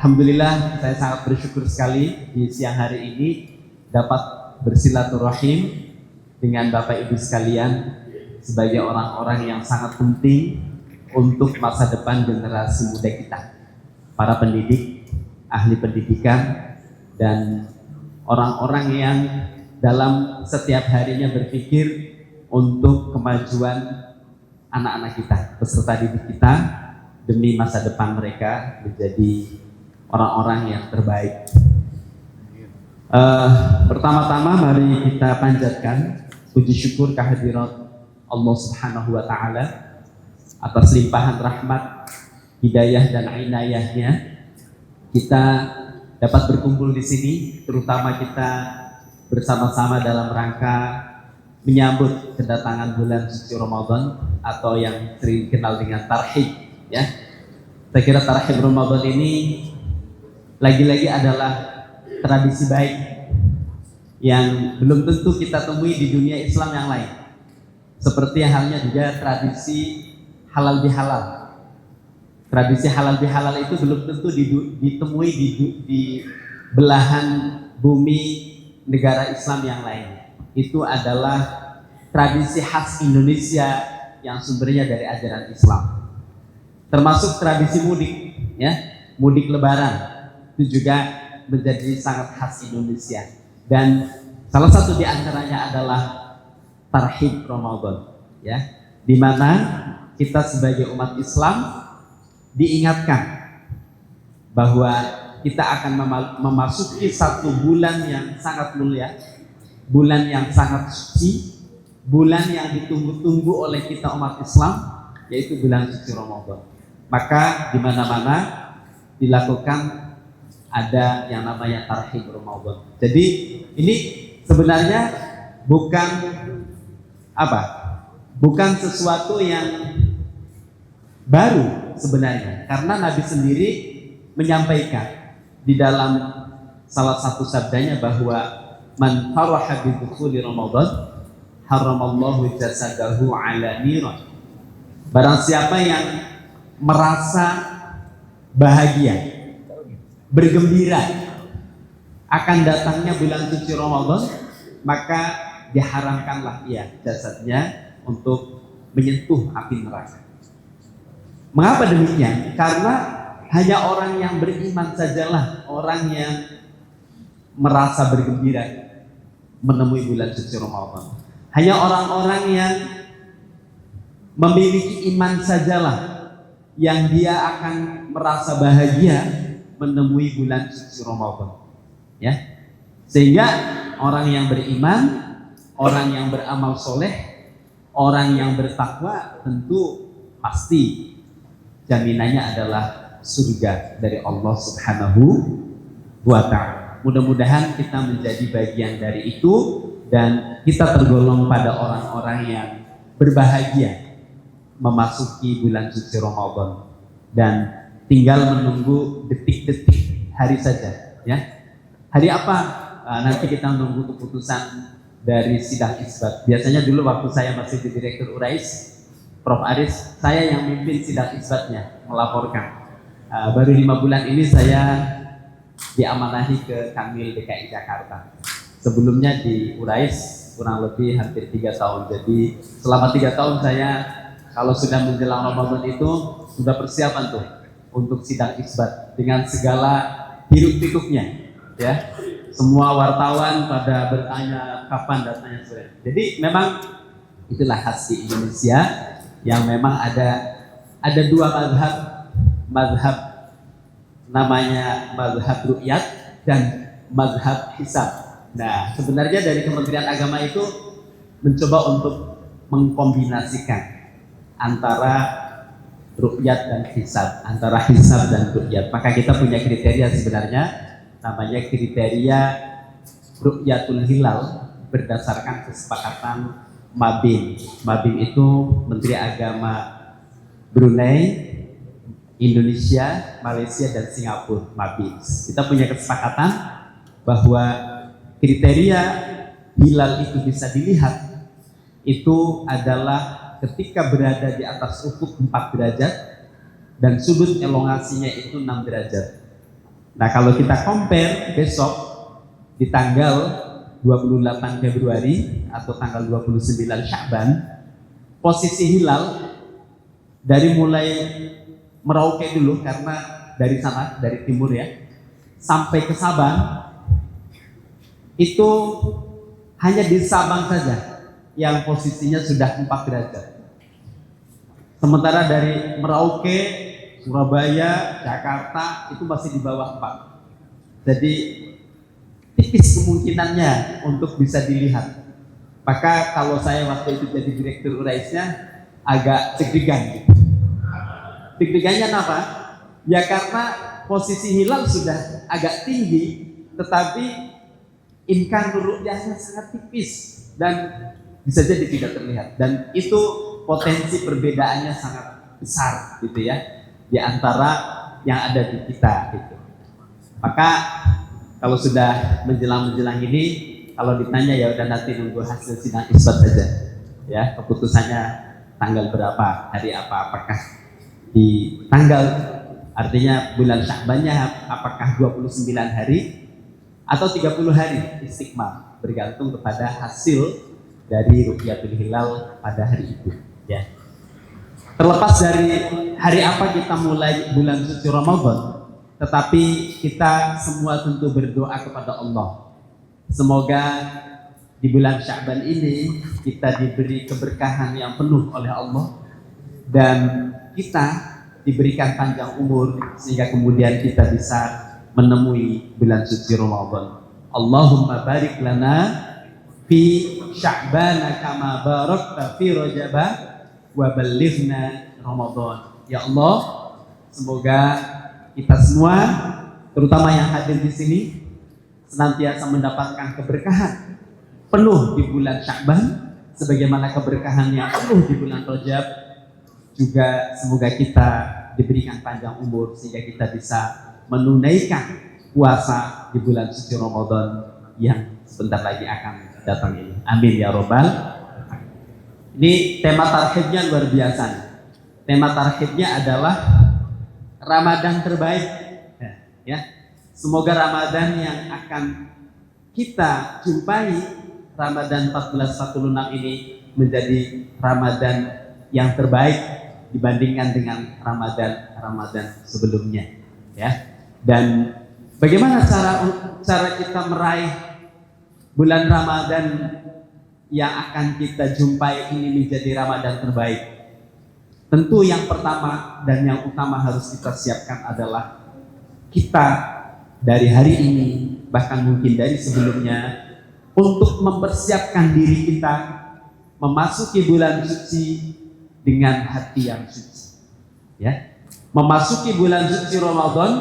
Alhamdulillah saya sangat bersyukur sekali di siang hari ini dapat bersilaturahim dengan Bapak Ibu sekalian sebagai orang-orang yang sangat penting untuk masa depan generasi muda kita. Para pendidik, ahli pendidikan, dan orang-orang yang dalam setiap harinya berpikir untuk kemajuan anak-anak kita, peserta didik kita, demi masa depan mereka menjadi orang-orang yang terbaik. Pertama-tama mari kita panjatkan puji syukur kehadirat Allah Subhanahu wa Ta'ala atas limpahan rahmat, hidayah dan inayahnya kita dapat berkumpul di sini, terutama kita bersama-sama dalam rangka menyambut kedatangan bulan suci Ramadan atau yang sering dikenal dengan tarhib, ya. Saya kira tarhib Ramadan ini lagi-lagi adalah tradisi baik yang belum tentu kita temui di dunia Islam yang lain. Seperti halnya juga tradisi halal bihalal. Tradisi halal bihalal itu belum tentu ditemui di belahan bumi negara Islam yang lain. Itu adalah tradisi khas Indonesia yang sumbernya dari ajaran Islam. Termasuk tradisi mudik, ya, mudik Lebaran itu juga menjadi sangat khas Indonesia. Dan salah satu di antaranya adalah tarhib Ramadan, ya, di mana kita sebagai umat Islam diingatkan bahwa kita akan memasuki satu bulan yang sangat mulia, bulan yang sangat suci, bulan yang ditunggu-tunggu oleh kita umat Islam, yaitu bulan suci Ramadan. Maka di mana-mana dilakukan ada yang namanya tarhib Ramadan. Jadi ini sebenarnya bukan sesuatu yang baru sebenarnya, karena Nabi sendiri menyampaikan di dalam salah satu sabdanya bahwa man faraha bi dukhuli Ramadan haramallahu jasadahu ala niran. Barang siapa yang merasa bahagia, bergembira akan datangnya bulan suci Ramadan, maka diharamkanlah ia jasadnya untuk menyentuh api neraka. Mengapa demikian? Karena hanya orang yang beriman sajalah orang yang merasa bergembira menemui bulan suci Ramadan. Hanya orang-orang yang memiliki iman sajalah yang dia akan merasa bahagia menemui bulan suci Ramadan, ya. Sehingga orang yang beriman, orang yang beramal soleh, orang yang bertakwa tentu pasti jaminannya adalah surga dari Allah Subhanahu wa Ta'ala. Mudah-mudahan kita menjadi bagian dari itu dan kita tergolong pada orang-orang yang berbahagia memasuki bulan suci Ramadan dan tinggal menunggu detik-detik hari saja, ya. Hari apa? Nanti kita menunggu keputusan dari sidang isbat. Biasanya dulu waktu saya masih di Direktur Urais, Prof. Aris, saya yang mimpin sidang isbatnya, melaporkan. Baru 5 bulan ini saya diamanahi ke Kanwil DKI Jakarta. Sebelumnya di Urais kurang lebih hampir 3 tahun. Jadi selama 3 tahun saya kalau sudah menjelang Ramadan itu sudah persiapan tuh untuk sidang isbat dengan segala hiruk-pikuknya, ya. Semua wartawan pada bertanya kapan datanya sore. Jadi memang itulah khas di Indonesia yang memang ada 2 mazhab namanya mazhab ru'yat dan mazhab hisab. Nah, sebenarnya dari Kementerian Agama itu mencoba untuk mengkombinasikan antara ru'yat dan hisab, antara hisab dan ru'yat. Maka kita punya kriteria sebenarnya, namanya kriteria ru'yatul hilal berdasarkan kesepakatan Mabin. Mabin itu Menteri Agama Brunei, Indonesia, Malaysia, dan Singapura. Mabin. Kita punya kesepakatan bahwa kriteria hilal itu bisa dilihat itu adalah ketika berada di atas ufuk 4 derajat dan sudut elongasinya itu 6 derajat. Nah, kalau kita compare besok di tanggal 28 Februari atau tanggal 29 Sya'ban, posisi hilal dari mulai Merauke dulu, karena dari sana, dari timur ya, sampai ke Sabang, itu hanya di Sabang saja yang posisinya sudah 4 derajat. Sementara dari Merauke, Surabaya, Jakarta itu masih di bawah 4. Jadi tipis kemungkinannya untuk bisa dilihat. Maka kalau saya waktu itu jadi direktur URAISnya agak deg-degan gitu. Deg-degannya kenapa? Ya karena posisi hilal sudah agak tinggi, tetapi imkan ru'yahnya sangat tipis dan bisa jadi tidak terlihat. Dan itu potensi perbedaannya sangat besar gitu ya, di antara yang ada di kita gitu. Maka kalau sudah menjelang ini, kalau ditanya ya udah nanti nunggu hasil sidang isbat saja ya, keputusannya tanggal berapa, hari apa, apakah di tanggal, artinya bulan Sya'bannya apakah 29 hari atau 30 hari istiqmal, bergantung kepada hasil dari ru'yatul hilal pada hari itu ya. Terlepas dari hari apa kita mulai bulan suci Ramadan, tetapi kita semua tentu berdoa kepada Allah. Semoga di bulan Sya'ban ini kita diberi keberkahan yang penuh oleh Allah dan kita diberikan panjang umur sehingga kemudian kita bisa menemui bulan suci Ramadan. Allahumma barik lana fi Sya'ban kama barakta fi Rajab wa ballighna Ramadan. Ya Allah, semoga kita semua, terutama yang hadir di sini, senantiasa mendapatkan keberkahan penuh di bulan Sya'ban sebagaimana keberkahan yang penuh di bulan Rajab. Juga semoga kita diberikan panjang umur sehingga kita bisa menunaikan puasa di bulan suci Ramadan yang sebentar lagi akan datang ini. Amin ya robbal. Ini tema tarhibnya luar biasa. Tema tarhibnya adalah Ramadan terbaik. Ya, semoga Ramadan yang akan kita jumpai, Ramadan 1446 ini, menjadi Ramadan yang terbaik dibandingkan dengan Ramadan sebelumnya ya. Dan bagaimana cara kita meraih bulan Ramadan yang akan kita jumpai ini menjadi Ramadan terbaik? Tentu yang pertama dan yang utama harus kita siapkan adalah kita dari hari ini, bahkan mungkin dari sebelumnya, untuk mempersiapkan diri kita memasuki bulan suci dengan hati yang suci ya. Memasuki bulan suci Ramadan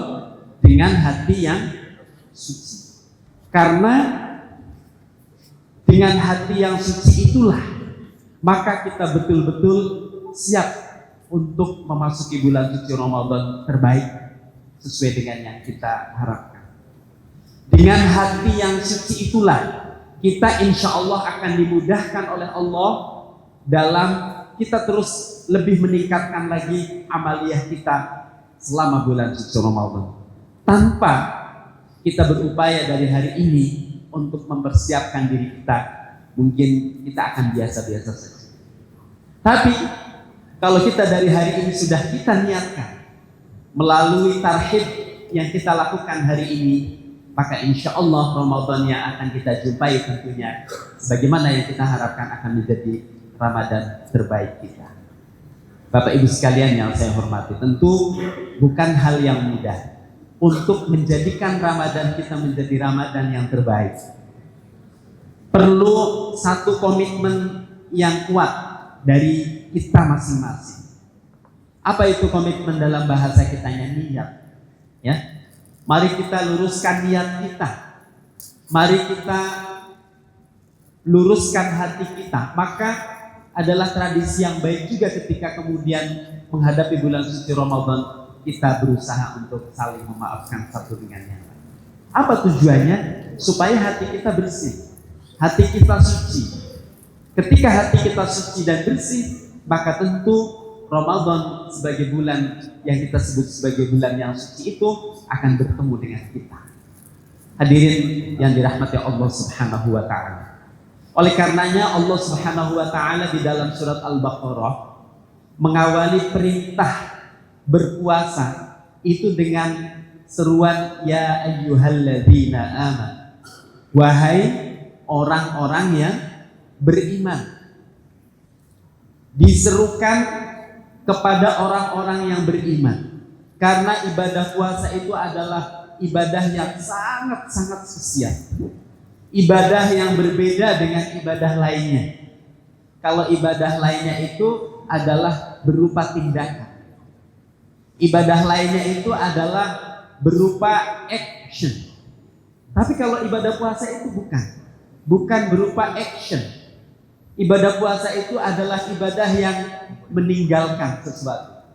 dengan hati yang suci, karena dengan hati yang suci itulah maka kita betul-betul siap untuk memasuki bulan suci Ramadan terbaik sesuai dengan yang kita harapkan. Dengan hati yang suci itulah kita insya Allah akan dimudahkan oleh Allah dalam kita terus lebih meningkatkan lagi amaliyah kita selama bulan suci Ramadan, tanpa kita berupaya dari hari ini untuk mempersiapkan diri kita. Mungkin kita akan biasa-biasa saja, tapi kalau kita dari hari ini sudah kita niatkan melalui tarhib yang kita lakukan hari ini, maka insya Allah Ramadan yang akan kita jumpai tentunya sebagaimana yang kita harapkan akan menjadi Ramadan terbaik kita. Bapak Ibu sekalian yang saya hormati, tentu bukan hal yang mudah untuk menjadikan Ramadan kita menjadi Ramadan yang terbaik. Perlu satu komitmen yang kuat dari kita masing-masing. Apa itu komitmen dalam bahasa kitanya? Niat ya. Mari kita luruskan niat kita. Mari kita luruskan hati kita. Maka adalah tradisi yang baik juga ketika kemudian menghadapi bulan suci Ramadan, kita berusaha untuk saling memaafkan satu dengan yang lain. Apa tujuannya? Supaya hati kita bersih, hati kita suci. Ketika hati kita suci dan bersih, maka tentu Ramadan sebagai bulan yang kita sebut sebagai bulan yang suci itu akan bertemu dengan kita. Hadirin yang dirahmati Allah Subhanahu wa taala. Oleh karenanya Allah Subhanahu wa taala di dalam surat Al-Baqarah mengawali perintah berpuasa itu dengan seruan ya ayyuhalladzina amanu. Wahai orang-orang yang beriman. Diserukan kepada orang-orang yang beriman. Karena ibadah puasa itu adalah ibadah yang sangat-sangat spesial. Ibadah yang berbeda dengan ibadah lainnya. Kalau ibadah lainnya itu adalah berupa tindakan. Ibadah lainnya itu adalah berupa action. Tapi kalau ibadah puasa itu bukan berupa action. Ibadah puasa itu adalah ibadah yang meninggalkan sesuatu.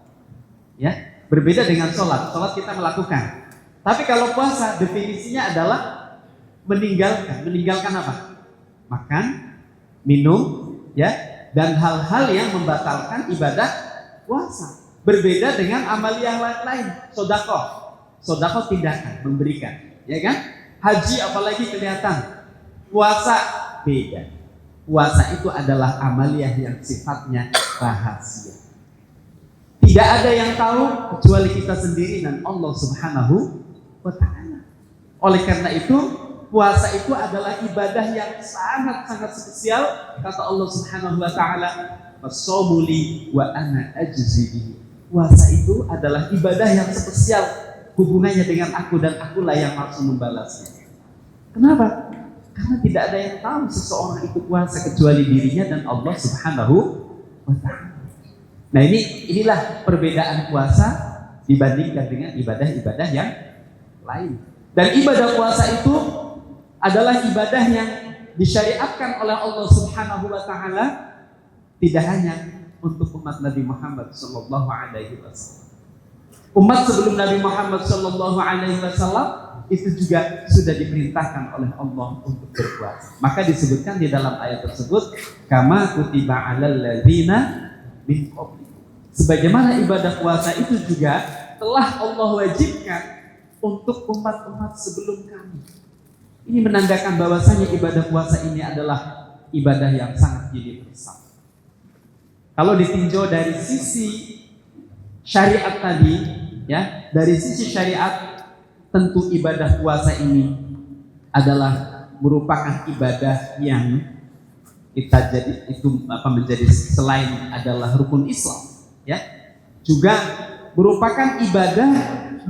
Ya, berbeda dengan sholat. Sholat kita melakukan. Tapi kalau puasa definisinya adalah meninggalkan. Meninggalkan apa? Makan, minum, ya, dan hal-hal yang membatalkan ibadah puasa. Berbeda dengan amaliyah lain, sedekah. Sedekah tindakan, memberikan, ya kan? Haji apalagi kelihatan. Puasa beda. Puasa itu adalah amaliyah yang sifatnya rahasia. Tidak ada yang tahu kecuali kita sendiri dan Allah Subhanahu wa ta'ala. Oleh karena itu, puasa itu adalah ibadah yang sangat-sangat spesial. Kata Allah Subhanahu wa ta'ala, "Fasawmu li wa ana ajzi bihi." Puasa itu adalah ibadah yang spesial, hubungannya dengan aku dan akulah yang langsung membalasnya. Kenapa? Karena tidak ada yang tahu seseorang itu puasa kecuali dirinya dan Allah Subhanahu wa ta'ala. Nah, inilah perbedaan puasa dibandingkan dengan ibadah-ibadah yang lain. Dan ibadah puasa itu adalah ibadah yang disyariatkan oleh Allah Subhanahu wa ta'ala tidak hanya untuk umat Nabi Muhammad sallallahu alaihi wasallam. Umat sebelum Nabi Muhammad sallallahu alaihi wasallam itu juga sudah diperintahkan oleh Allah untuk berpuasa. Maka disebutkan di dalam ayat tersebut, kama kutiba 'alal ladzina min qablikum. Sebagaimana ibadah puasa itu juga telah Allah wajibkan untuk umat-umat sebelum kami. Ini menandakan bahwasanya ibadah puasa ini adalah ibadah yang sangat universal. Kalau ditinjau dari sisi syariat tadi, ya, dari sisi syariat tentu ibadah puasa ini adalah merupakan ibadah yang kita jadi itu menjadi selain adalah rukun Islam, ya, juga merupakan ibadah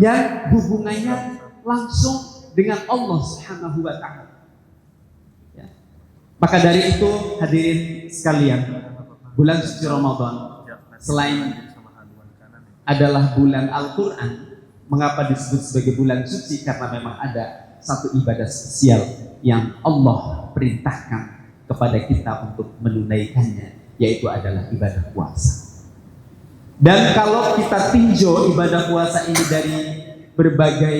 yang hubungannya langsung dengan Allah Subhanahu wa ta'ala. Ya. Maka dari itu hadirin sekalian, bulan suci Ramadan selain adalah bulan Al-Quran. Mengapa disebut sebagai bulan suci? Karena memang ada satu ibadah spesial yang Allah perintahkan kepada kita untuk menunaikannya, yaitu adalah ibadah puasa. Dan kalau kita tinjau ibadah puasa ini dari berbagai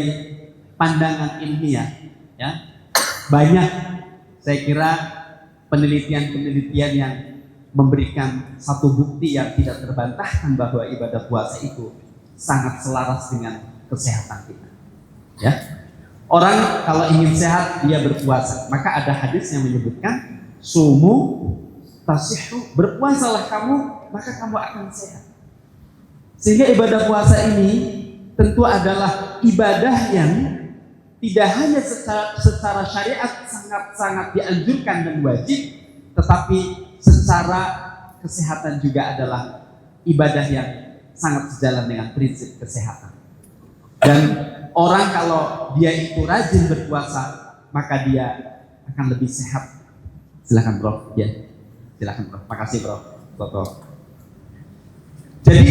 pandangan ilmiah, ya, banyak saya kira penelitian-penelitian yang memberikan satu bukti yang tidak terbantahkan bahwa ibadah puasa itu sangat selaras dengan kesehatan kita. Ya, orang kalau ingin sehat dia berpuasa. Maka ada hadis yang menyebutkan sumu tasihhu, berpuasalah kamu maka kamu akan sehat. Sehingga ibadah puasa ini tentu adalah ibadah yang tidak hanya secara syariat sangat-sangat dianjurkan dan wajib, tetapi secara kesehatan juga adalah ibadah yang sangat sejalan dengan prinsip kesehatan. Dan orang kalau dia itu rajin berpuasa, maka dia akan lebih sehat. Silakan Prof. Ya, silakan Prof. Makasih Prof. Toto. Jadi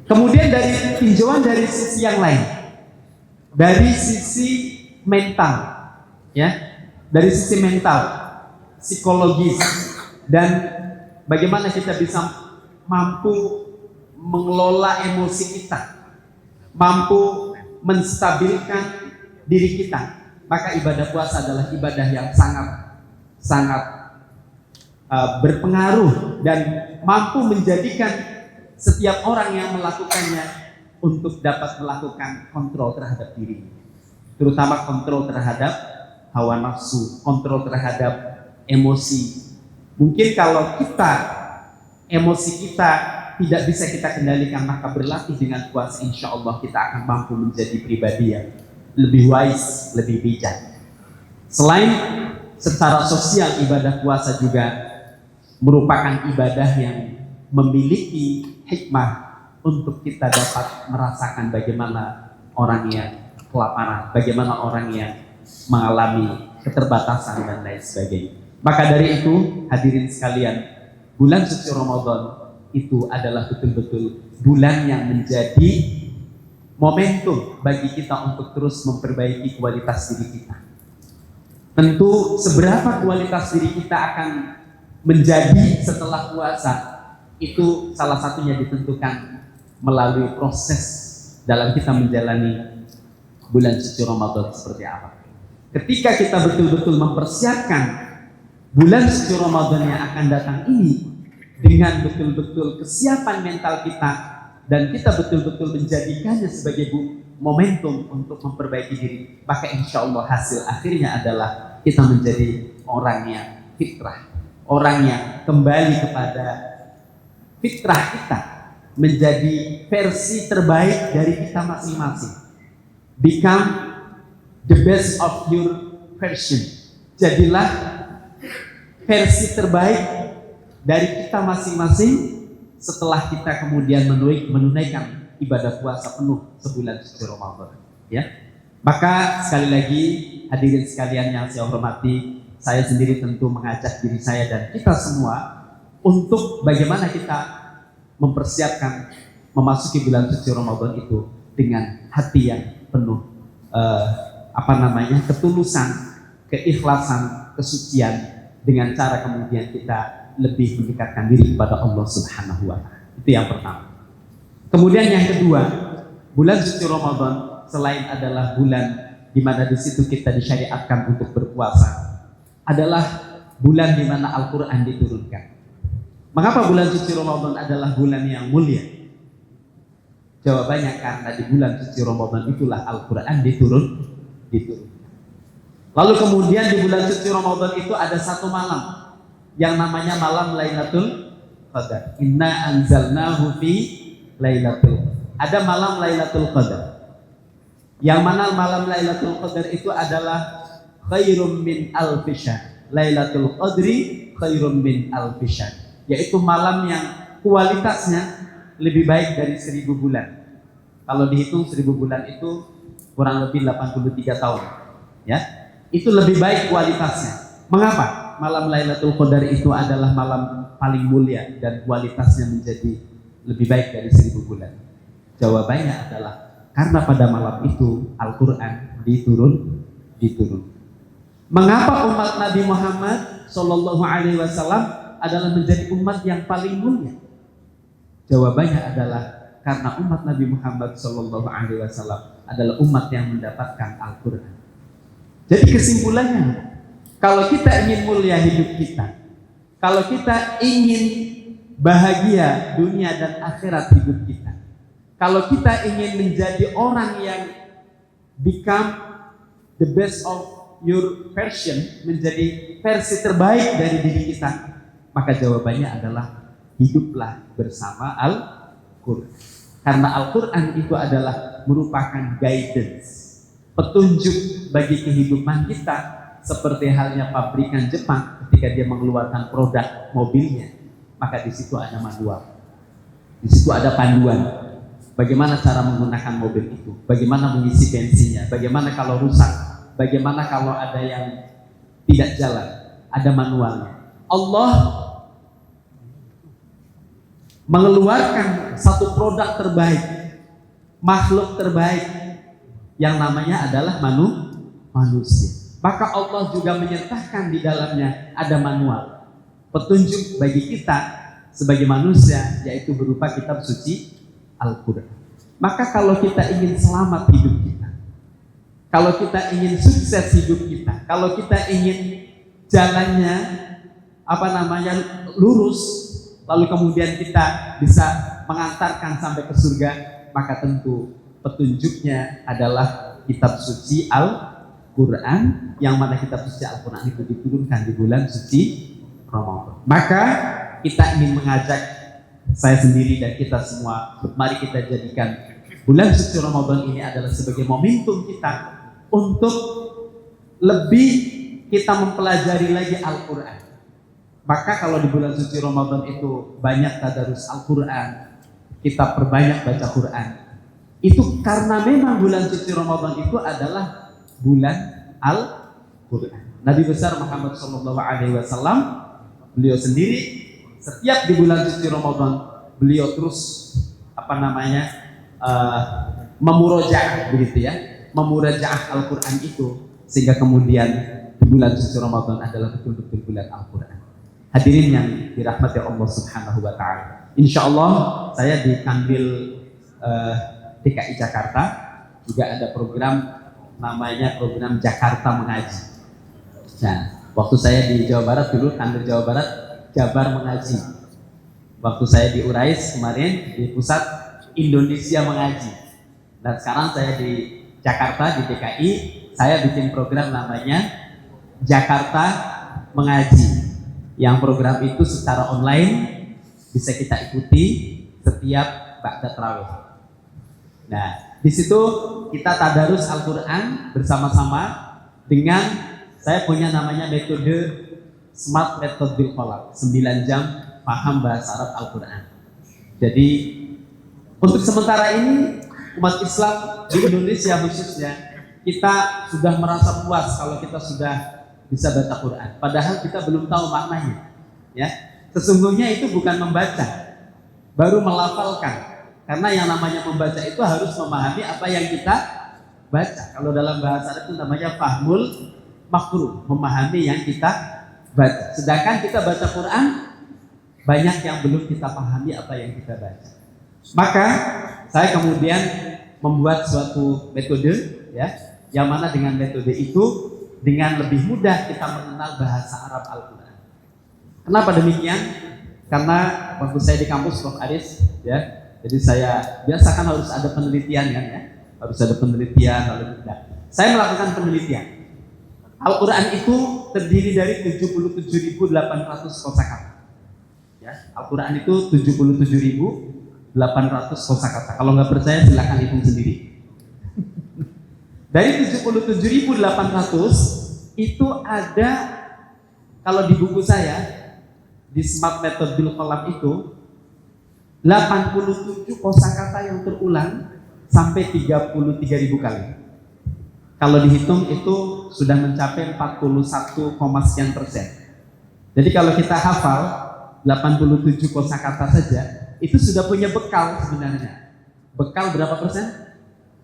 kemudian dari tinjauan dari sisi yang lain, dari sisi mental, ya, dari sisi mental, psikologis, dan bagaimana kita bisa mampu mengelola emosi kita, mampu menstabilkan diri kita, maka ibadah puasa adalah ibadah yang sangat berpengaruh dan mampu menjadikan setiap orang yang melakukannya untuk dapat melakukan kontrol terhadap diri, terutama kontrol terhadap hawa nafsu, kontrol terhadap emosi. Mungkin kalau emosi kita tidak bisa kita kendalikan, maka berlatih dengan puasa, insya Allah kita akan mampu menjadi pribadi yang lebih wise, lebih bijak. Selain secara sosial, ibadah puasa juga merupakan ibadah yang memiliki hikmah untuk kita dapat merasakan bagaimana orang yang kelaparan, bagaimana orang yang mengalami keterbatasan dan lain sebagainya. Maka dari itu, hadirin sekalian, bulan suci Ramadan itu adalah betul-betul bulan yang menjadi momentum bagi kita untuk terus memperbaiki kualitas diri kita. Tentu seberapa kualitas diri kita akan menjadi setelah puasa, itu salah satunya ditentukan melalui proses dalam kita menjalani bulan suci Ramadan seperti apa. Ketika kita betul-betul mempersiapkan bulan suci Ramadan yang akan datang ini dengan betul-betul kesiapan mental kita, dan kita betul-betul menjadikannya sebagai momentum untuk memperbaiki diri, maka insya Allah hasil akhirnya adalah kita menjadi orang yang fitrah, orang yang kembali kepada fitrah kita, menjadi versi terbaik dari kita masing-masing. Become the best of your version. Jadilah versi terbaik dari kita masing-masing setelah kita kemudian menunaikan ibadah puasa penuh sebulan suci Ramadan. Ya, maka sekali lagi hadirin sekalian yang saya hormati, saya sendiri tentu mengajak diri saya dan kita semua untuk bagaimana kita mempersiapkan memasuki bulan suci Ramadan itu dengan hati yang penuh ketulusan, keikhlasan, kesucian, dengan cara kemudian kita lebih mendekatkan diri kepada Allah Subhanahu wa Ta'ala. Itu yang pertama. Kemudian yang kedua, bulan suci Ramadan selain adalah bulan di mana di situ kita disyariatkan untuk berpuasa, adalah bulan di mana Al-Qur'an diturunkan. Mengapa bulan suci Ramadan adalah bulan yang mulia? Jawabannya karena di bulan suci Ramadan itulah Al-Qur'an diturun. Lalu kemudian di bulan suci Ramadan itu ada satu malam yang namanya malam Lailatul Qadar. Inna anzalnahu fi Lailatul Qadar. Ada malam Lailatul Qadar. Yang mana malam Lailatul Qadar itu adalah khairum min alfi syahr. Lailatul Qadri khairum min alfi syahr. Yaitu malam yang kualitasnya lebih baik dari 1000 bulan. Kalau dihitung 1000 bulan itu kurang lebih 83 tahun. Ya, itu lebih baik kualitasnya. Mengapa? Malam Lailatul Qadar itu adalah malam paling mulia dan kualitasnya menjadi lebih baik dari 1000 bulan. Jawabannya adalah karena pada malam itu Al-Quran diturun. Mengapa umat Nabi Muhammad Sallallahu Alaihi Wasallam adalah menjadi umat yang paling mulia? Jawabannya adalah karena umat Nabi Muhammad Sallallahu Alaihi Wasallam adalah umat yang mendapatkan Al-Quran. Jadi kesimpulannya, kalau kita ingin mulia hidup kita, kalau kita ingin bahagia dunia dan akhirat hidup kita, kalau kita ingin menjadi orang yang become the best of your version, menjadi versi terbaik dari diri kita, maka jawabannya adalah hiduplah bersama Al-Quran. Karena Al-Quran itu adalah merupakan guidance, petunjuk bagi kehidupan kita, seperti halnya pabrikan Jepang ketika dia mengeluarkan produk mobilnya, maka di situ ada manual, di situ ada panduan bagaimana cara menggunakan mobil itu, bagaimana mengisi bensinnya, bagaimana kalau rusak, bagaimana kalau ada yang tidak jalan, ada manualnya. Allah mengeluarkan satu produk terbaik, makhluk terbaik yang namanya adalah manusia. Maka Allah juga menyertakan di dalamnya ada manual, petunjuk bagi kita sebagai manusia, yaitu berupa kitab suci Al-Quran. Maka kalau kita ingin selamat hidup kita, kalau kita ingin sukses hidup kita, kalau kita ingin jalannya lurus, lalu kemudian kita bisa mengantarkan sampai ke surga, maka tentu petunjuknya adalah kitab suci Al-Quran, yang mana kitab suci Al-Quran itu diturunkan di bulan suci Ramadan. Maka kita ingin mengajak, saya sendiri dan kita semua, mari kita jadikan bulan suci Ramadan ini adalah sebagai momentum kita untuk lebih kita mempelajari lagi Al-Quran. Maka kalau di bulan suci Ramadan itu banyak tadarus Al-Quran, kita perbanyak baca Quran. Itu karena memang bulan suci Ramadan itu adalah bulan Al-Quran. Nabi besar Muhammad SAW, beliau sendiri setiap di bulan suci Ramadan beliau terus memurojaah begitu ya, memurojaah Al-Quran itu, sehingga kemudian di bulan suci Ramadan adalah betul-betul bulan Al-Quran. Hadirin yang dirahmati Allah Subhanahu wa taala. Insyaallah saya di Kanwil DKI Jakarta juga ada program namanya program Jakarta Mengaji. Nah, waktu saya di Jawa Barat dulu, Kanwil Jawa Barat, Jabar Mengaji. Waktu saya di Urais kemarin di Pusat Indonesia Mengaji. Dan sekarang saya di Jakarta di DKI, saya bikin program namanya Jakarta Mengaji. Yang program itu secara online bisa kita ikuti setiap ba'da tarawih. Nah, di situ kita tadarus Al-Quran bersama-sama dengan, saya punya namanya metode Smart Method Bil Qalam, 9 jam paham bahasa Arab Al-Quran. Jadi untuk sementara ini umat Islam di Indonesia khususnya, kita sudah merasa puas kalau kita sudah bisa baca Quran, padahal kita belum tahu maknanya. Ya, sesungguhnya itu bukan membaca, baru melafalkan. Karena yang namanya membaca itu harus memahami apa yang kita baca. Kalau dalam bahasa Arab itu namanya fahmul makruh, memahami yang kita baca. Sedangkan kita baca Quran, banyak yang belum kita pahami apa yang kita baca. Maka saya kemudian membuat suatu metode, ya, yang mana dengan metode itu dengan lebih mudah kita mengenal bahasa Arab Al-Quran. Kenapa demikian? Karena waktu saya di kampus Prof. Aris, ya, jadi saya biasakan harus ada penelitian kan, ya, harus ada penelitian. Saya melakukan penelitian. Al-Quran itu terdiri dari 77.800 kosakata. Ya, Al-Quran itu 77.800 kosakata. Kalau nggak percaya silakan hitung sendiri. Dari 77.800 itu ada, kalau di buku saya di Smart Method Bil Qalam itu 87 kosakata yang terulang sampai 33.000 kali. Kalau dihitung itu sudah mencapai 41,sekian%. Jadi kalau kita hafal 87 kosakata saja, itu sudah punya bekal sebenarnya. Bekal berapa persen?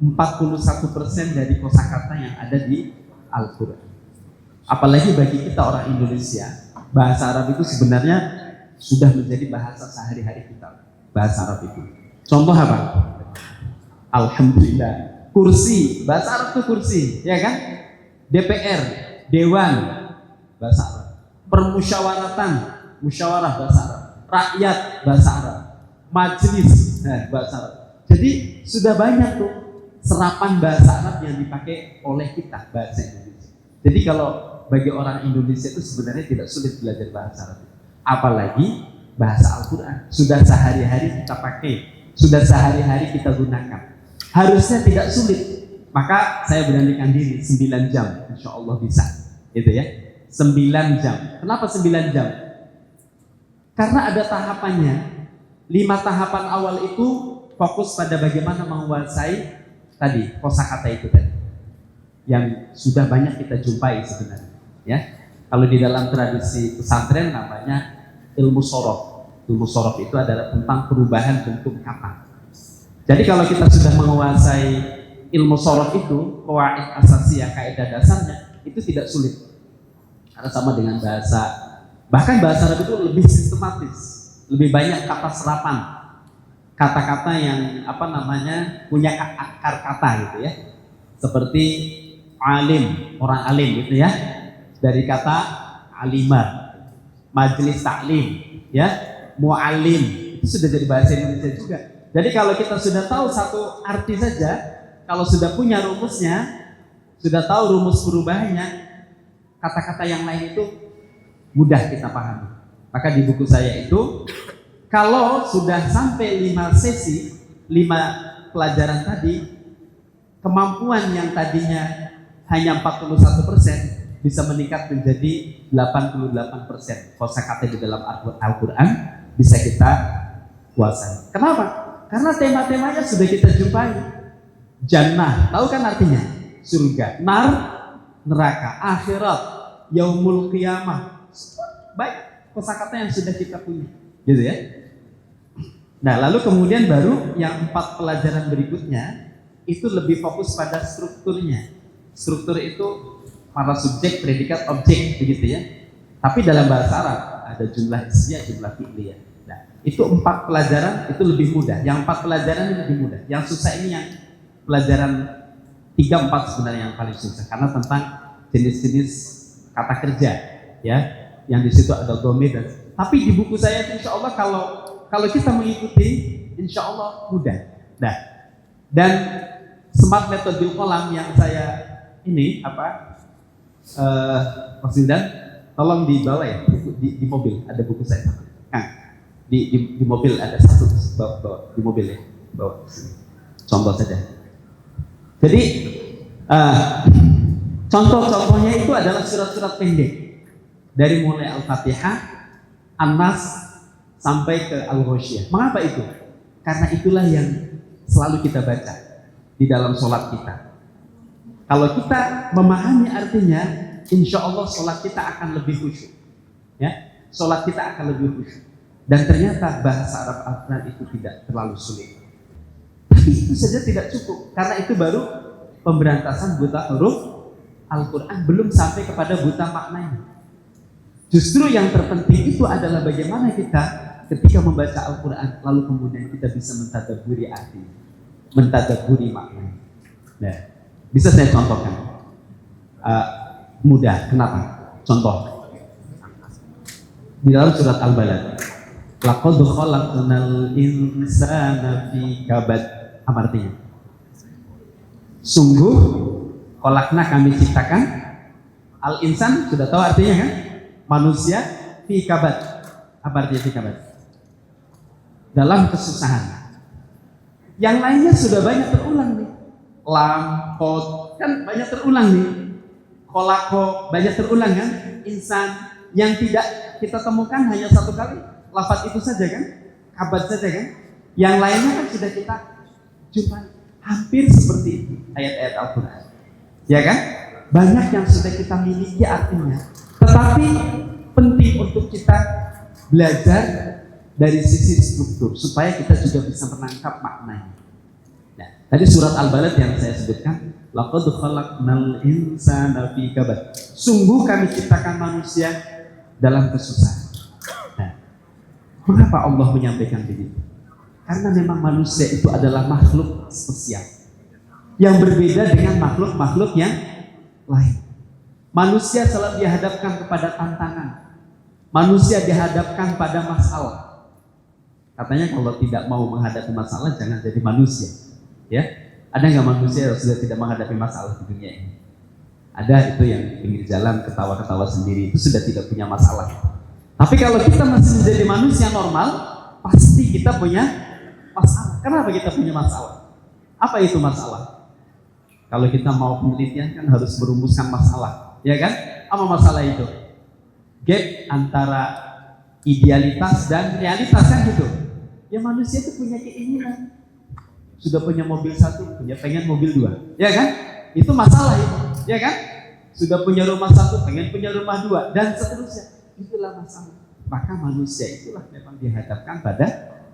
41% dari kosakata yang ada di Al-Quran. Apalagi bagi kita orang Indonesia, bahasa Arab itu sebenarnya sudah menjadi bahasa sehari-hari kita. Bahasa Arab itu. Contoh apa? Alhamdulillah. Kursi, bahasa Arab itu kursi, ya kan? DPR, Dewan, bahasa Arab. Permusyawaratan, musyawarah bahasa Arab. Rakyat, bahasa Arab. Majelis, bahasa Arab. Jadi sudah banyak tuh serapan bahasa Arab yang dipakai oleh kita, bahasa Indonesia. Jadi kalau bagi orang Indonesia itu sebenarnya tidak sulit belajar bahasa Arab, apalagi bahasa Al-Quran. Sudah sehari-hari kita pakai, sudah sehari-hari kita gunakan. Harusnya tidak sulit. Maka saya beranikan diri 9 jam, insya Allah bisa, gitu ya. 9 jam. Kenapa 9 jam? Karena ada tahapannya. 5 tahapan awal itu fokus pada bagaimana menguasai tadi kosakata itu tadi, yang sudah banyak kita jumpai sebenarnya, ya. Kalau di dalam tradisi pesantren namanya ilmu sorof. Ilmu sorof itu adalah tentang perubahan bentuk kata. Jadi kalau kita sudah menguasai ilmu sorof itu, qawaid asasiyah, kaidah dasarnya, itu tidak sulit. Karena sama dengan bahkan bahasa Arab itu lebih sistematis, lebih banyak kata serapan. Kata-kata yang punya akar kata gitu ya, seperti alim, orang alim gitu ya, dari kata alimah. Majelis taklim, ya, muallim, itu sudah jadi bahasa Indonesia juga. Jadi kalau kita sudah tahu satu arti saja, kalau sudah punya rumusnya, sudah tahu rumus perubahannya, kata-kata yang lain itu mudah kita pahami. Maka di buku saya itu, kalau sudah sampai 5 sesi, 5 pelajaran tadi, kemampuan yang tadinya hanya 41% bisa meningkat menjadi 88%. Kosakata di dalam Al-Quran bisa kita kuasai. Kenapa? Karena tema-temanya sudah kita jumpai. Jannah, tahu kan artinya? Surga. Nar, neraka. Akhirat, yaumul qiyamah. Baik, kosakata yang sudah kita punya. Gitu ya. Nah, lalu kemudian baru yang 4 pelajaran berikutnya itu lebih fokus pada strukturnya. Struktur itu para subjek, predikat, objek, begitu ya. Tapi dalam bahasa Arab ada jumlah ismiyah, jumlah fi'liyah. Nah, itu 4 pelajaran itu lebih mudah. Yang 4 pelajaran ini lebih mudah. Yang susah ini yang pelajaran 3-4 sebenarnya yang paling susah karena tentang jenis-jenis kata kerja, ya. Yang di situ ada dhamir dan. Tapi di buku saya insya Allah kalau kita mengikuti, insya Allah mudah. Nah, dan smart method bil qalam yang saya ini Mas Wildan, tolong dibawa ya di mobil ada buku saya. Nah, di mobil ada satu bawa di mobil ya, bawa contoh saja. Jadi contoh-contohnya itu adalah surat-surat pendek dari mulai Al-Fatihah, An-Nas sampai ke Al-Ghasyiyah. Mengapa itu? Karena itulah yang selalu kita baca di dalam sholat kita. Kalau kita memahami artinya, insya Allah sholat kita akan lebih khusyuk. Ya, sholat kita akan lebih khusyuk. Dan ternyata bahasa Arab Al-Quran itu tidak terlalu sulit. Tapi itu saja tidak cukup, karena itu baru pemberantasan buta huruf Al-Quran, belum sampai kepada buta maknanya. Justru yang terpenting itu adalah bagaimana kita ketika membaca Al-Quran, lalu kemudian kita bisa mentadabburi arti, mentadabburi maknanya. Nah, bisa saya contohkan. Mudah, kenapa? Contoh. Di dalam surat Al-Balad. Laqad khalaqnal insana fi kabad. Apa artinya? Sungguh, khalaqna kami ciptakan. Al-insan, sudah tahu artinya kan? Manusia fi kabad. Apa artinya fi kabad? Dalam kesusahan. Yang lainnya sudah banyak terulang nih. Lam, kot, kan banyak terulang nih. Kolako, banyak terulang kan. Insan, yang tidak kita temukan hanya satu kali. Lafaz itu saja kan. Kabad saja kan. Yang lainnya kan sudah kita jumpai. Hampir seperti itu ayat-ayat Al-Quran. Ya kan? Banyak yang sudah kita miliki artinya. Tetapi penting untuk kita belajar dari sisi struktur supaya kita juga bisa menangkap maknanya. Nah, tadi surat Al-Balad yang saya sebutkan, laqad khalaqnal insana fi kabad. Sungguh kami ciptakan manusia dalam kesusahan. Nah, mengapa Allah menyampaikan begitu? Karena memang manusia itu adalah makhluk spesial yang berbeda dengan makhluk-makhluk yang lain. Manusia selalu dihadapkan kepada tantangan. Manusia dihadapkan pada masalah. Katanya kalau tidak mau menghadapi masalah jangan jadi manusia. Ya, ada nggak manusia yang sudah tidak menghadapi masalah di dunia ini? Ada, itu yang di pinggir jalan ketawa-ketawa sendiri, itu sudah tidak punya masalah. Tapi kalau kita masih menjadi manusia normal, pasti kita punya masalah. Kenapa kita punya masalah? Apa itu masalah? Kalau kita mau penelitian kan harus merumuskan masalah, ya kan? Apa masalah itu? Gap antara idealitas dan realitas kan gitu. Ya manusia itu punya keinginan. Sudah punya mobil 1, pengen mobil 2, ya kan? Itu masalah itu, ya kan? Sudah punya rumah 1, pengen punya rumah 2, dan seterusnya. Itulah masalah. Maka manusia itulah memang dihadapkan pada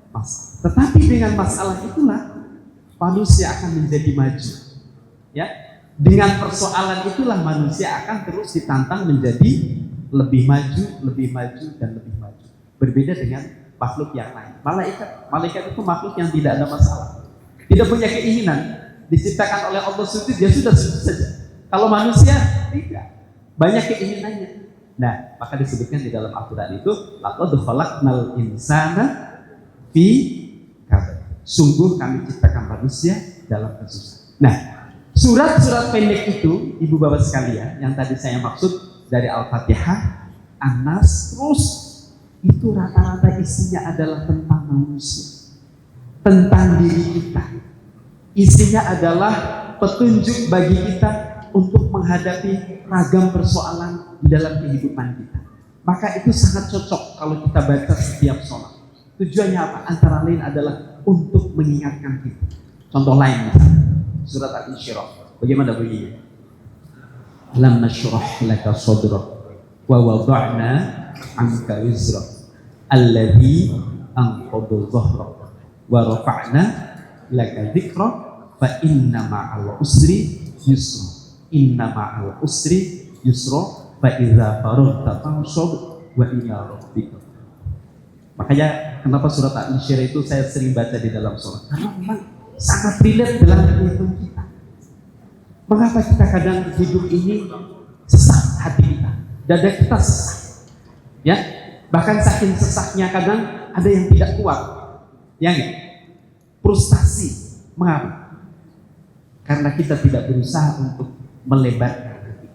masalah. Tetapi dengan masalah itulah manusia akan menjadi maju. Ya, dengan persoalan itulah manusia akan terus ditantang menjadi lebih maju, dan lebih maju. Berbeda dengan makhluk yang lain. Malaikat itu makhluk yang tidak ada masalah, tidak punya keinginan, diciptakan oleh Allah dia sudah saja. Kalau manusia tidak, banyak keinginannya. Nah, maka disebutkan di dalam Al-Quran itu laqad khalaqnal insana fi kabad. Sungguh kami ciptakan manusia dalam kesusahan. Nah, surat-surat pendek itu, ibu bapak sekalian, yang tadi saya maksud dari Al-Fatihah, An-Nas, terus itu rata-rata isinya adalah tentang manusia, tentang diri kita. Isinya adalah petunjuk bagi kita untuk menghadapi ragam persoalan di dalam kehidupan kita. Maka itu sangat cocok kalau kita baca setiap sholat. Tujuannya apa? Antara lain adalah untuk mengingatkan kita. Contoh lain misalnya, surat Al-Insyirah. Bagaimana bunyinya? Alam nashrah laka sadrak wa wada'na anka wizrak alladhi anqadha dhahrak wa rafa'na laka dzikrak fa inna ma'al usri yusra. Inna ma'al usri yusra fa idza faraghta fansab wa ila rabbika. Makanya kenapa surat Al-Insyirah itu saya sering baca di dalam sholat? Karena memang sangat relate dalam kehidupan kita. Mengapa kita kadang hidup ini sesak hati kita, dada kita sesak, ya? Bahkan saking sesaknya kadang ada yang tidak kuat, ya enggak? Frustasi. Mengapa? Karena kita tidak berusaha untuk melebarkan hati.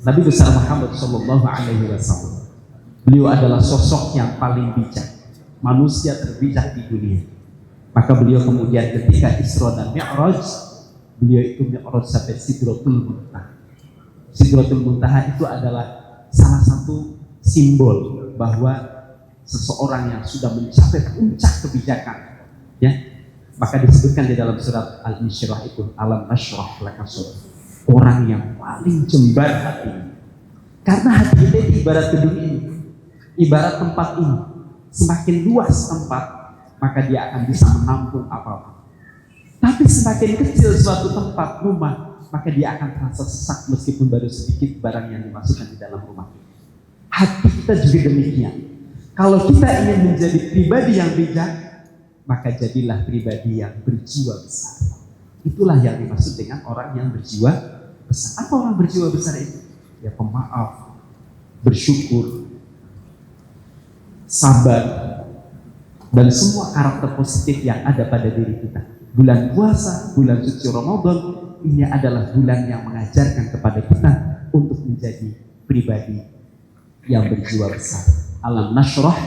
Nabi besar Muhammad Shallallahu Alaihi Wasallam, beliau adalah sosok yang paling bijak, manusia terbijak di dunia. Maka beliau kemudian ketika Isra dan Mi'raj, beliau itu Mi'raj sampai Sidratul Muntaha. Sidratul Muntaha itu adalah salah satu simbol bahwa seseorang yang sudah mencapai puncak kebijakan, ya. Maka disebutkan di dalam surat Al-Insyirah itu, alam nashrah laka sadrak, orang yang paling jembar hatinya. Karena hati kita itu ibarat gedung ini, ibarat tempat ini. Semakin luas tempat, maka dia akan bisa menampung apa-apa. Tapi semakin kecil suatu tempat rumah, maka dia akan terasa sesak meskipun baru sedikit barang yang dimasukkan di dalam rumah. Hati kita juga demikian. Kalau kita ingin menjadi pribadi yang bijak, maka jadilah pribadi yang berjiwa besar. Itulah yang dimaksud dengan orang yang berjiwa besar. Apa orang berjiwa besar itu? Ya, pemaaf, bersyukur, sabar, dan semua karakter positif yang ada pada diri kita. Bulan puasa, bulan suci Ramadan, ini adalah bulan yang mengajarkan kepada kita untuk menjadi pribadi yang berjiwa besar. Alam nashrah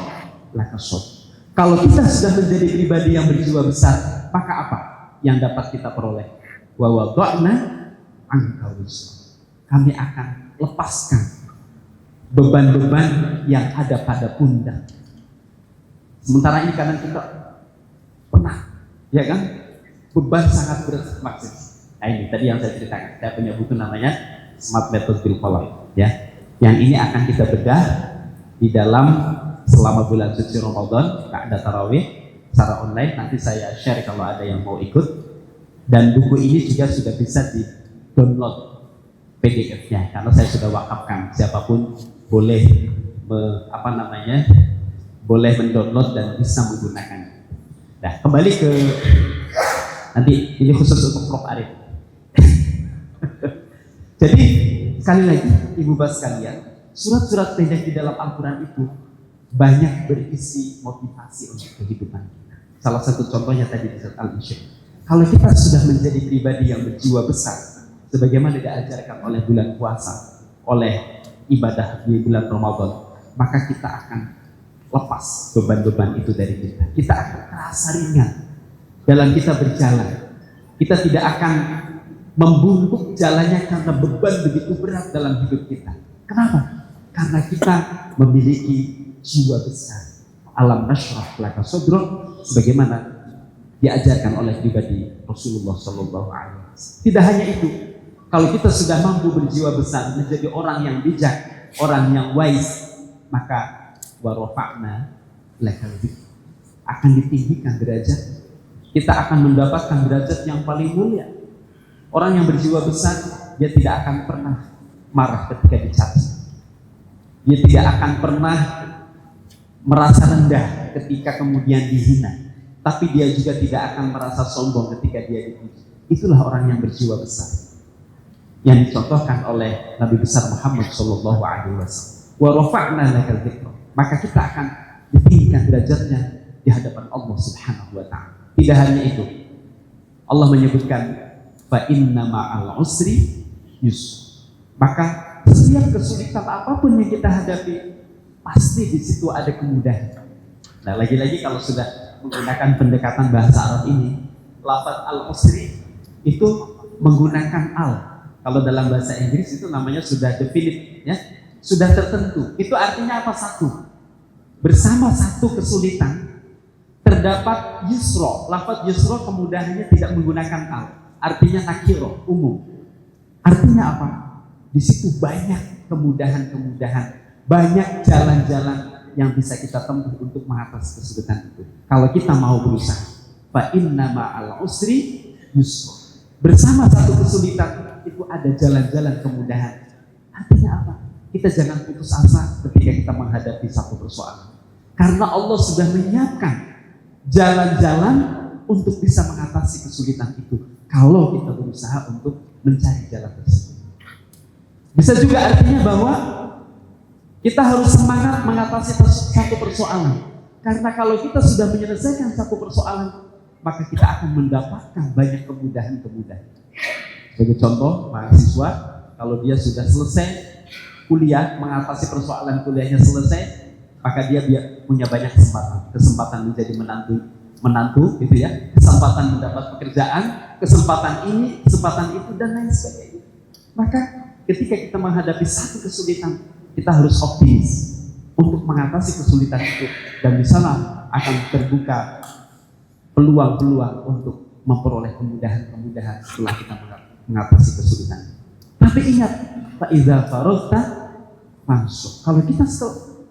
laka sadrak. Kalau kita sudah menjadi pribadi yang berjiwa besar, maka apa yang dapat kita peroleh? Wa wada'na anka wizrak. Kami akan lepaskan beban-beban yang ada pada pundak. Sementara ini kadang kita pernah, ya kan? Beban sangat berat maksud. Nah ini tadi yang saya ceritakan. Saya punya buku namanya Smart Method Bil Qalam, ya. Yang ini akan kita bedah di dalam selama bulan suci Ramadan, ada tarawih secara online. Nanti saya share kalau ada yang mau ikut. Dan buku ini juga sudah bisa di download PDF-nya karena saya sudah wakafkan. Siapapun boleh boleh mendownload dan bisa menggunakannya. Nah, kembali ke nanti ini khusus untuk Prof Arif. Jadi sekali lagi ibu bapak sekalian, surat-surat pendek di dalam Al-Quran itu banyak berisi motivasi untuk kehidupan kita. Salah satu contohnya tadi di surat Al-Insyirah. Kalau kita sudah menjadi pribadi yang berjiwa besar, sebagaimana diajarkan oleh bulan puasa, oleh ibadah di bulan Ramadan, maka kita akan lepas beban-beban itu dari kita. Kita akan terasa ringan dalam kita berjalan. Kita tidak akan membungkuk jalannya karena beban begitu berat dalam hidup kita. Kenapa? Karena kita memiliki jiwa besar. Alam nashrah laka sadrak, sebagaimana diajarkan oleh pribadi Rasulullah Shallallahu Alaihi Wasallam. Tidak hanya itu, kalau kita sudah mampu berjiwa besar, menjadi orang yang bijak, orang yang wise, maka warofa'na laka dzikrak, akan ditinggikan derajat. Kita akan mendapatkan derajat yang paling mulia. Orang yang berjiwa besar, dia tidak akan pernah marah ketika dicaci. Dia tidak akan pernah merasa rendah ketika kemudian dihina. Tapi dia juga tidak akan merasa sombong ketika dia dipuji. Itulah orang yang berjiwa besar, yang dicontohkan oleh Nabi besar Muhammad Shallallahu Alaihi Wasallam. Wa rafa'na lakal dzikra, maka kita akan ditinggikan derajatnya di hadapan Allah Subhanahu wa taala. Tidak hanya itu. Allah menyebutkan fa inna ma'al usri yusra. Maka setiap kesulitan apapun yang kita hadapi, pasti di situ ada kemudahan. Nah, lagi-lagi kalau sudah menggunakan pendekatan bahasa Arab ini, lafaz al-usri itu menggunakan al. Kalau dalam bahasa Inggris itu namanya sudah definite, ya, sudah tertentu. Itu artinya apa? Satu. Bersama satu kesulitan terdapat yusro. Lafaz yusro kemudahannya tidak menggunakan al, artinya nakiro, umum. Artinya apa? Di situ banyak kemudahan-kemudahan, banyak jalan-jalan yang bisa kita tempuh untuk mengatasi kesulitan itu. Kalau kita mau berusaha, fa inna ma'al usri yusra. Bersama satu kesulitan itu ada jalan-jalan kemudahan. Artinya apa? Kita jangan putus asa ketika kita menghadapi satu persoalan. Karena Allah sudah menyiapkan jalan-jalan untuk bisa mengatasi kesulitan itu. Kalau kita berusaha untuk mencari jalan tersebut. Bisa juga artinya bahwa kita harus semangat mengatasi satu persoalan. Karena kalau kita sudah menyelesaikan satu persoalan, maka kita akan mendapatkan banyak kemudahan-kemudahan. Sebagai contoh, mahasiswa kalau dia sudah selesai kuliah, mengatasi persoalan kuliahnya selesai, maka dia punya banyak kesempatan menjadi menantu, gitu ya, kesempatan mendapat pekerjaan, kesempatan ini, kesempatan itu, dan lain sebagainya. Maka ketika kita menghadapi satu kesulitan, kita harus optimis untuk mengatasi kesulitan itu, dan di sana akan terbuka peluang-peluang untuk memperoleh kemudahan-kemudahan setelah kita mengatasi kesulitan. Tapi ingat, fa iza faragta fansub. Kalau kita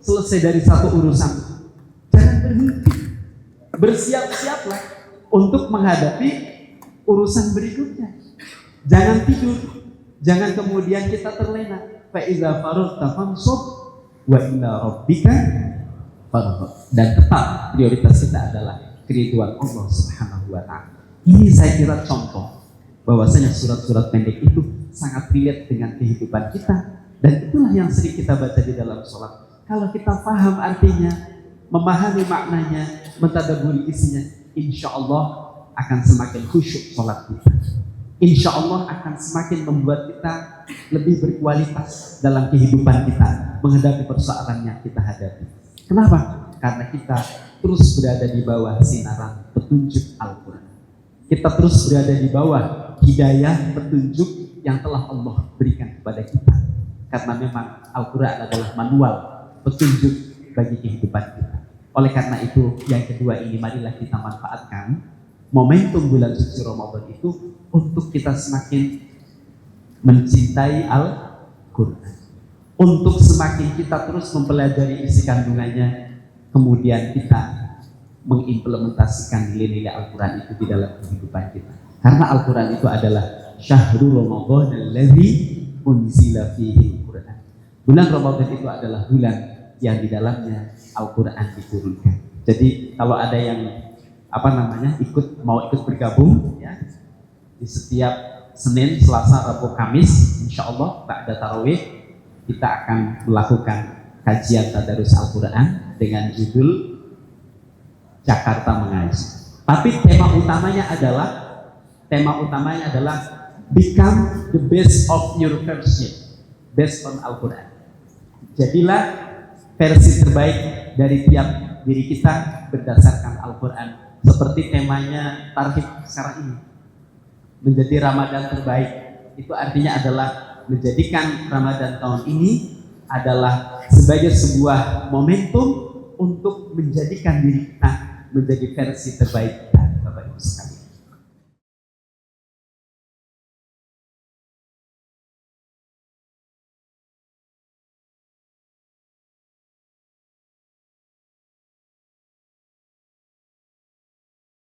selesai dari satu urusan, jangan berhenti. Bersiap-siaplah untuk menghadapi urusan berikutnya. Jangan tidur, jangan kemudian kita terlena. Fa iza faragta fansub wa ila rabbika farghab. Dan tetap prioritas kita adalah keriduan Allah Subhanahu wa taala. Ini saya kira contoh bahwasanya surat-surat pendek itu sangat relate dengan kehidupan kita, dan itulah yang sering kita baca di dalam sholat. Kalau kita paham artinya, memahami maknanya, mentadabburi isinya, insya Allah akan semakin khusyuk sholat kita. Insya Allah akan semakin membuat kita lebih berkualitas dalam kehidupan kita menghadapi persoalan yang kita hadapi. Kenapa? Karena kita terus berada di bawah sinaran petunjuk Al-Quran. Kita terus berada di bawah hidayah petunjuk yang telah Allah berikan kepada kita. Karena memang Al-Quran adalah manual petunjuk bagi kehidupan kita. Oleh karena itu, yang kedua ini, marilah kita manfaatkan momentum bulan suci Ramadan itu untuk kita semakin mencintai Al-Quran. Untuk semakin kita terus mempelajari isi kandungannya, kemudian kita mengimplementasikan nilai-nilai Al-Quran itu di dalam kehidupan kita. Karena Al-Quran itu adalah syahrul Ramadan alladzi unzila fihi Al-Quran. Bulan Ramadan itu adalah bulan yang di dalamnya Al-Quran diturunkan. Jadi kalau ada yang mau ikut bergabung, ya, di setiap Senin, Selasa, Rabu, Kamis, insya Allah ba'da tarawih kita akan melakukan kajian tadarus Al-Quran dengan judul Jakarta Mengaji. Tapi tema utamanya adalah become the best of your version based on Al-Quran. Jadilah versi terbaik dari tiap diri kita berdasarkan Al-Quran. Seperti temanya Tarhib sekarang ini, menjadi Ramadan terbaik. Itu artinya adalah menjadikan Ramadan tahun ini adalah sebagai sebuah momentum untuk menjadikan diri kita menjadi versi terbaik kita, Bapak Ibu sekalian.